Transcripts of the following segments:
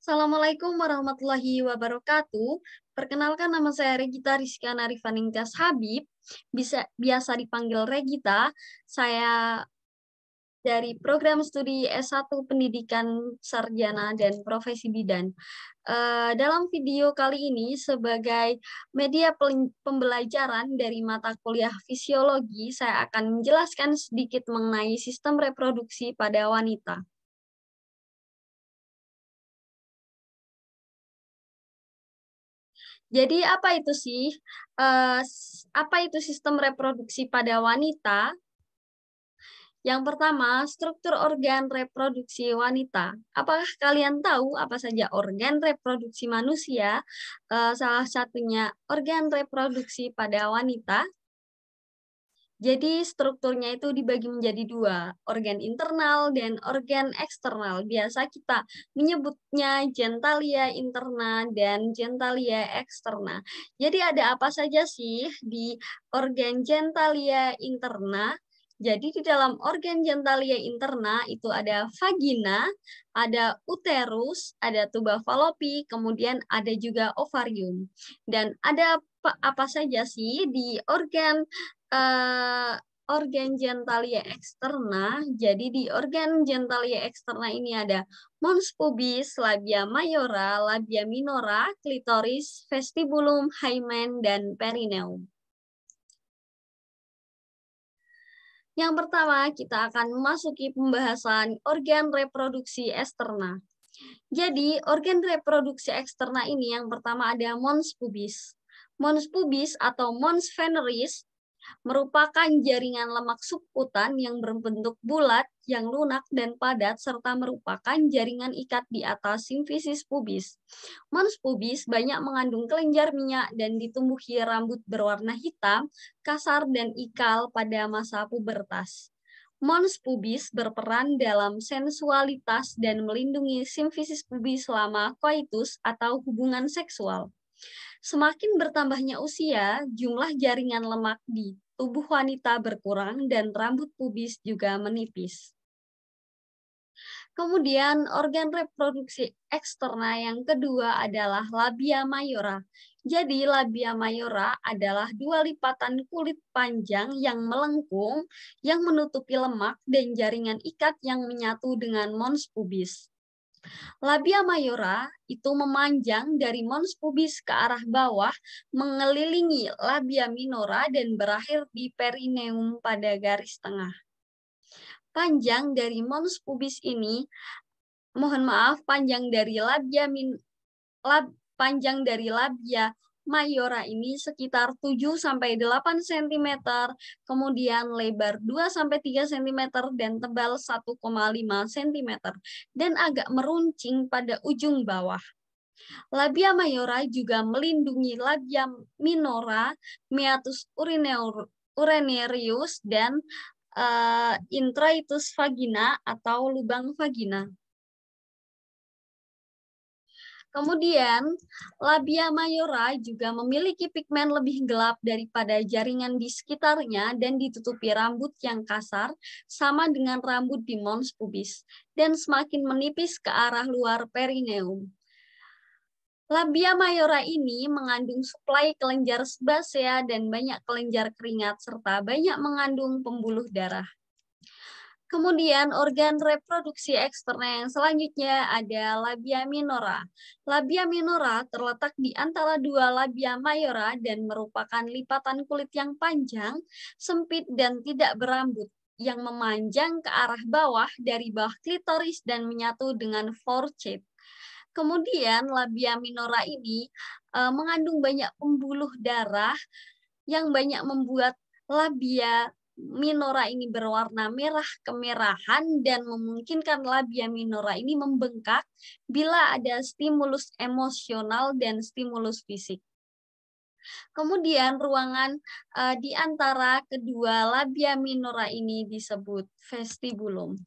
Assalamualaikum warahmatullahi wabarakatuh. Perkenalkan nama saya Regita Rizky Narifaningtyas Habib, biasa dipanggil Regita. Saya dari program studi S1 Pendidikan Sarjana dan Profesi Bidan. Dalam video kali ini sebagai media pembelajaran dari mata kuliah fisiologi, saya akan menjelaskan sedikit mengenai sistem reproduksi pada wanita. Jadi apa itu sih? Apa itu sistem reproduksi pada wanita? Yang pertama, struktur organ reproduksi wanita. Apakah kalian tahu apa saja organ reproduksi manusia? Salah satunya organ reproduksi pada wanita. Jadi strukturnya itu dibagi menjadi dua, organ internal dan organ eksternal. Biasa kita menyebutnya genitalia interna dan genitalia eksterna. Jadi ada apa saja sih di organ genitalia interna? Jadi di dalam organ genitalia interna itu ada vagina, ada uterus, ada tuba falopi, kemudian ada juga ovarium. Dan ada apa saja sih di eh, organ genitalia eksterna. Jadi di organ genitalia eksterna ini ada mons pubis, labia mayora, labia minora, klitoris, vestibulum, hymen, dan perineum. Yang pertama, kita akan memasuki pembahasan organ reproduksi eksterna. Jadi, organ reproduksi eksterna ini yang pertama ada mons pubis. Mons pubis atau mons veneris merupakan jaringan lemak subkutan yang berbentuk bulat, yang lunak dan padat, serta merupakan jaringan ikat di atas simfisis pubis. Mons pubis banyak mengandung kelenjar minyak dan ditumbuhi rambut berwarna hitam, kasar dan ikal pada masa pubertas. Mons pubis berperan dalam sensualitas dan melindungi simfisis pubis selama koitus atau hubungan seksual. Semakin bertambahnya usia, jumlah jaringan lemak di tubuh wanita berkurang dan rambut pubis juga menipis. Kemudian organ reproduksi eksterna yang kedua adalah labia mayora. Jadi labia mayora adalah dua lipatan kulit panjang yang melengkung yang menutupi lemak dan jaringan ikat yang menyatu dengan mons pubis. Labia mayora itu memanjang dari mons pubis ke arah bawah, mengelilingi labia minora dan berakhir di perineum pada garis tengah. Panjang dari mons pubis ini, panjang dari labia mayora ini sekitar 7-8 cm, kemudian lebar 2-3 cm dan tebal 1,5 cm, dan agak meruncing pada ujung bawah. Labia mayora juga melindungi labia minora, meatus urinarius, dan introitus vagina atau lubang vagina. Kemudian, labia mayora juga memiliki pigmen lebih gelap daripada jaringan di sekitarnya dan ditutupi rambut yang kasar, sama dengan rambut di mons pubis, dan semakin menipis ke arah luar perineum. Labia mayora ini mengandung suplai kelenjar sebasea dan banyak kelenjar keringat, serta banyak mengandung pembuluh darah. Kemudian organ reproduksi eksterna yang selanjutnya ada labia minora. Labia minora terletak di antara dua labia mayora dan merupakan lipatan kulit yang panjang, sempit, dan tidak berambut yang memanjang ke arah bawah dari bawah klitoris dan menyatu dengan forecheek. Kemudian labia minora ini mengandung banyak pembuluh darah yang banyak membuat labia minora ini berwarna merah kemerahan dan memungkinkan labia minora ini membengkak bila ada stimulus emosional dan stimulus fisik. Kemudian ruangan di antara kedua labia minora ini disebut vestibulum.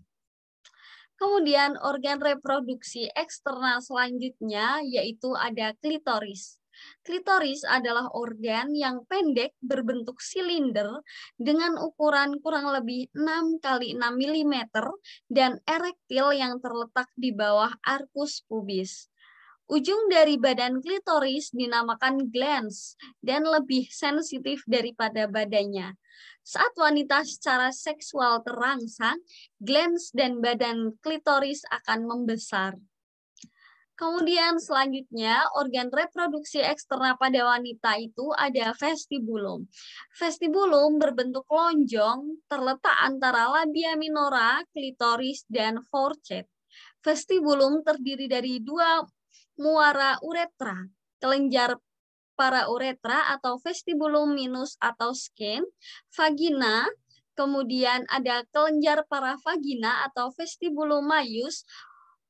Kemudian organ reproduksi eksternal selanjutnya yaitu ada klitoris. Klitoris adalah organ yang pendek berbentuk silinder dengan ukuran kurang lebih 6 x 6 mm dan erektil yang terletak di bawah arkus pubis. Ujung dari badan klitoris dinamakan glans dan lebih sensitif daripada badannya. Saat wanita secara seksual terangsang, glans dan badan klitoris akan membesar. Kemudian selanjutnya, organ reproduksi eksternal pada wanita itu ada vestibulum. Vestibulum berbentuk lonjong, terletak antara labia minora, klitoris, dan forehead. Vestibulum terdiri dari dua muara uretra, kelenjar para uretra atau vestibulum minus atau skin, vagina, kemudian ada kelenjar para vagina atau vestibulum maius,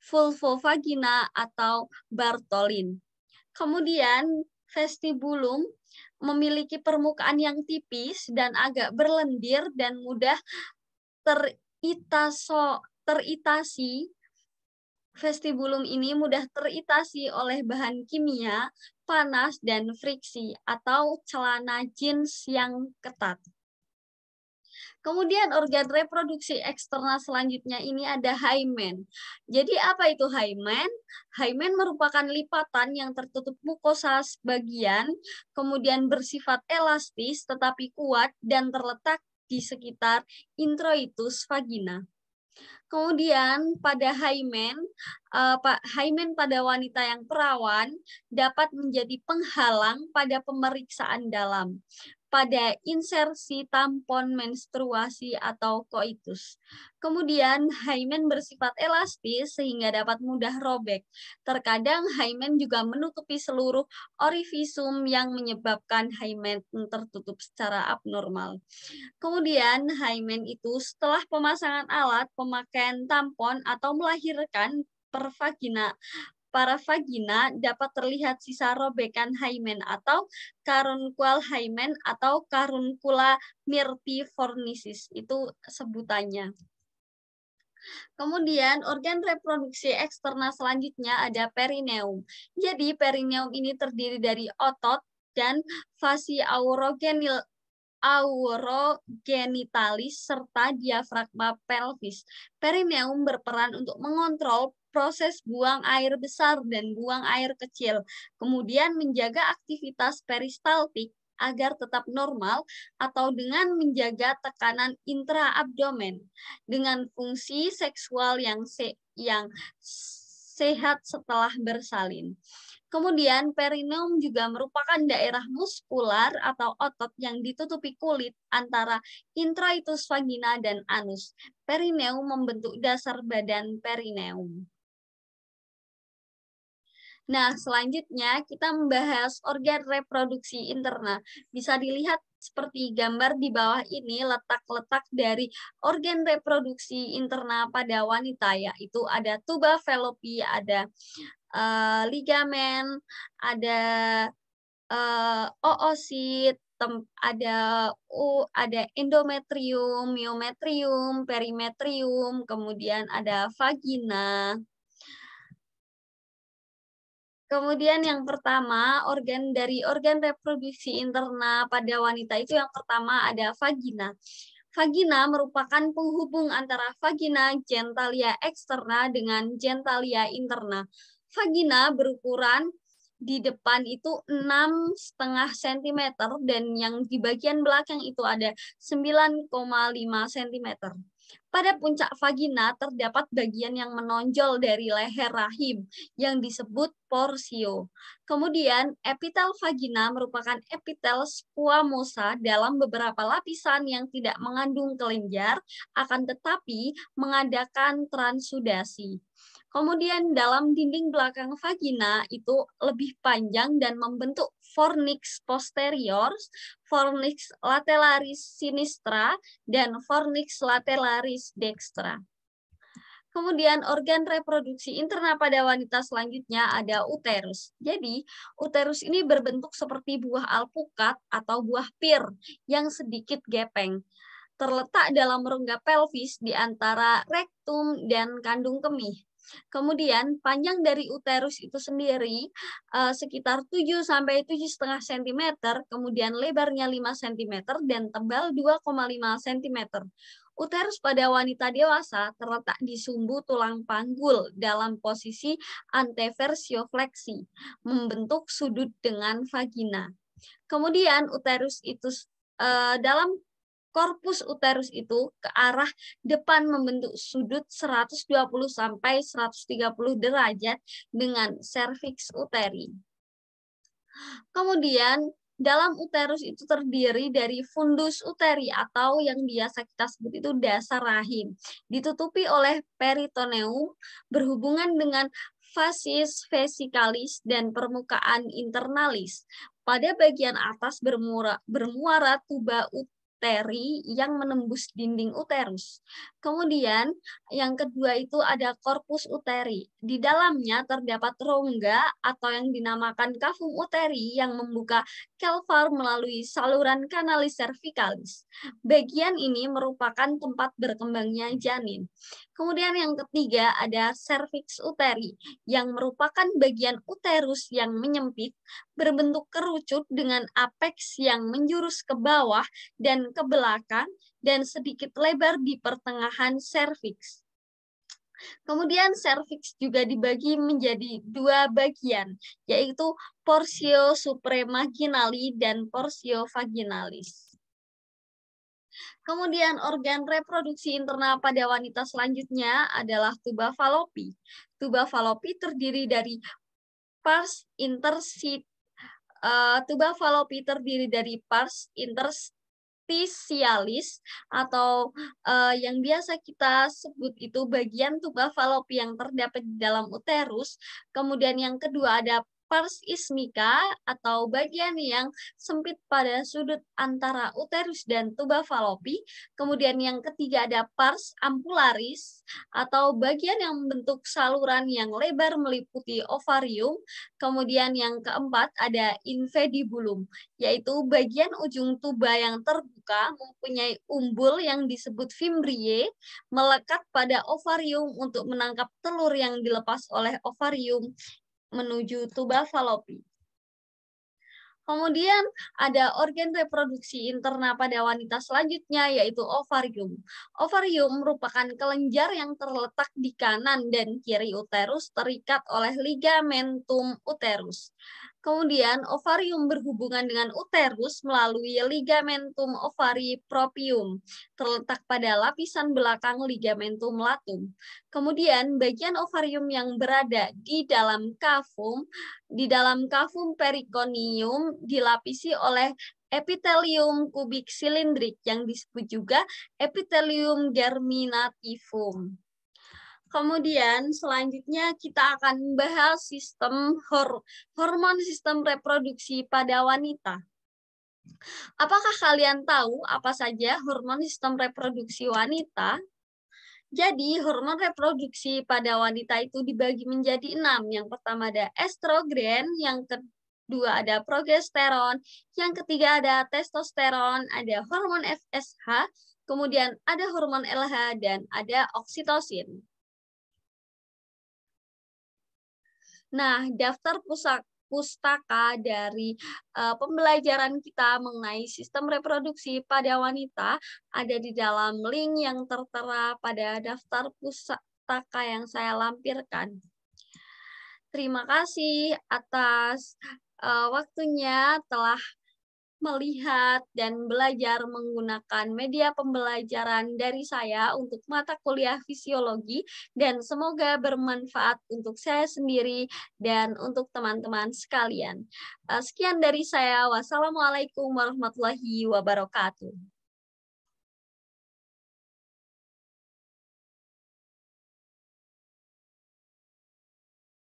vulvovagina atau Bartholin. Kemudian vestibulum memiliki permukaan yang tipis dan agak berlendir dan mudah teritasi. Vestibulum ini mudah teritasi oleh bahan kimia, panas, dan friksi atau celana jeans yang ketat. Kemudian organ reproduksi eksternal selanjutnya ini ada hymen. Jadi apa itu hymen? Hymen merupakan lipatan yang tertutup mukosa sebagian, kemudian bersifat elastis tetapi kuat dan terletak di sekitar introitus vagina. Kemudian pada hymen pada wanita yang perawan dapat menjadi penghalang pada pemeriksaan dalam, pada insersi tampon menstruasi atau koitus. Kemudian hymen bersifat elastis sehingga dapat mudah robek. Terkadang hymen juga menutupi seluruh orivisum yang menyebabkan hymen tertutup secara abnormal. Kemudian hymen itu setelah pemasangan alat, pemakaian tampon atau melahirkan para vagina dapat terlihat sisa robekan hymen atau caruncle hymen atau caruncula myrtiformis, itu sebutannya. Kemudian organ reproduksi eksternal selanjutnya ada perineum. Jadi perineum ini terdiri dari otot dan fasi aurogenitalis serta diafragma pelvis. Perineum berperan untuk mengontrol proses buang air besar dan buang air kecil, kemudian menjaga aktivitas peristaltik agar tetap normal atau dengan menjaga tekanan intraabdomen dengan fungsi seksual yang sehat setelah bersalin. Kemudian perineum juga merupakan daerah muskular atau otot yang ditutupi kulit antara introitus vagina dan anus. Perineum membentuk dasar badan perineum. Nah, selanjutnya kita membahas organ reproduksi interna. Bisa dilihat seperti gambar di bawah ini letak-letak dari organ reproduksi interna pada wanita, yaitu ada tuba fallopi, ada ligamen, ada oosit, ada endometrium, myometrium, perimetrium, kemudian ada vagina. Kemudian yang pertama, organ reproduksi interna pada wanita itu yang pertama ada vagina. Vagina merupakan penghubung antara vagina genitalia eksterna dengan genitalia interna. Vagina berukuran di depan itu 6,5 cm dan yang di bagian belakang itu ada 9,5 cm. Pada puncak vagina terdapat bagian yang menonjol dari leher rahim yang disebut porsio. Kemudian epitel vagina merupakan epitel squamosa dalam beberapa lapisan yang tidak mengandung kelenjar akan tetapi mengadakan transudasi. Kemudian dalam dinding belakang vagina itu lebih panjang dan membentuk fornix posterior, fornix lateralaris sinistra, dan fornix lateralaris dextra. Kemudian organ reproduksi interna pada wanita selanjutnya ada uterus. Jadi uterus ini berbentuk seperti buah alpukat atau buah pir yang sedikit gepeng. Terletak dalam rongga pelvis di antara rektum dan kandung kemih. Kemudian panjang dari uterus itu sendiri sekitar 7-7,5 cm, kemudian lebarnya 5 cm dan tebal 2,5 cm. Uterus pada wanita dewasa terletak di sumbu tulang panggul dalam posisi anteversiofleksi, membentuk sudut dengan vagina. Kemudian uterus itu dalam korpus uterus itu ke arah depan membentuk sudut 120 sampai 130 derajat dengan serviks uteri. Kemudian dalam uterus itu terdiri dari fundus uteri atau yang biasa kita sebut itu dasar rahim, ditutupi oleh peritoneum berhubungan dengan facies vesicalis dan permukaan internalis. Pada bagian atas bermuara tuba uteri yang menembus dinding uterus. Kemudian yang kedua itu ada korpus uteri. Di dalamnya terdapat rongga atau yang dinamakan kafum uteri yang membuka kelvar melalui saluran kanalis cervicalis. Bagian ini merupakan tempat berkembangnya janin. Kemudian yang ketiga ada cervix uteri yang merupakan bagian uterus yang menyempit berbentuk kerucut dengan apeks yang menjurus ke bawah dan ke belakang dan sedikit lebar di pertengahan serviks. Kemudian serviks juga dibagi menjadi dua bagian, yaitu porsio supremaginali dan porsio vaginalis. Kemudian organ reproduksi internal pada wanita selanjutnya adalah tuba falopi. Tuba falopi terdiri dari pars interstitialis atau yang biasa kita sebut itu bagian tuba falopi yang terdapat di dalam uterus. Kemudian yang kedua ada pars ismica atau bagian yang sempit pada sudut antara uterus dan tuba falopi. Kemudian yang ketiga ada pars ampularis atau bagian yang membentuk saluran yang lebar meliputi ovarium. Kemudian yang keempat ada infundibulum, yaitu bagian ujung tuba yang terbuka mempunyai umbul yang disebut fimbriae melekat pada ovarium untuk menangkap telur yang dilepas oleh ovarium menuju tuba falopi. Kemudian ada organ reproduksi interna pada wanita selanjutnya yaitu ovarium. Ovarium merupakan kelenjar yang terletak di kanan dan kiri uterus terikat oleh ligamentum uterus. Kemudian ovarium berhubungan dengan uterus melalui ligamentum ovari propium, terletak pada lapisan belakang ligamentum latum. Kemudian bagian ovarium yang berada di dalam kafum perikonium dilapisi oleh epitelium kubik silindrik yang disebut juga epitelium germinativum. Kemudian selanjutnya kita akan membahas sistem hormon sistem reproduksi pada wanita. Apakah kalian tahu apa saja hormon sistem reproduksi wanita? Jadi hormon reproduksi pada wanita itu dibagi menjadi 6. Yang pertama ada estrogen, yang kedua ada progesteron, yang ketiga ada testosteron, ada hormon FSH, kemudian ada hormon LH, dan ada oksitosin. Nah, daftar pustaka dari pembelajaran kita mengenai sistem reproduksi pada wanita ada di dalam link yang tertera pada daftar pustaka yang saya lampirkan. Terima kasih atas waktunya telah melihat dan belajar menggunakan media pembelajaran dari saya untuk mata kuliah fisiologi dan semoga bermanfaat untuk saya sendiri dan untuk teman-teman sekalian. Sekian dari saya. Wassalamualaikum warahmatullahi wabarakatuh.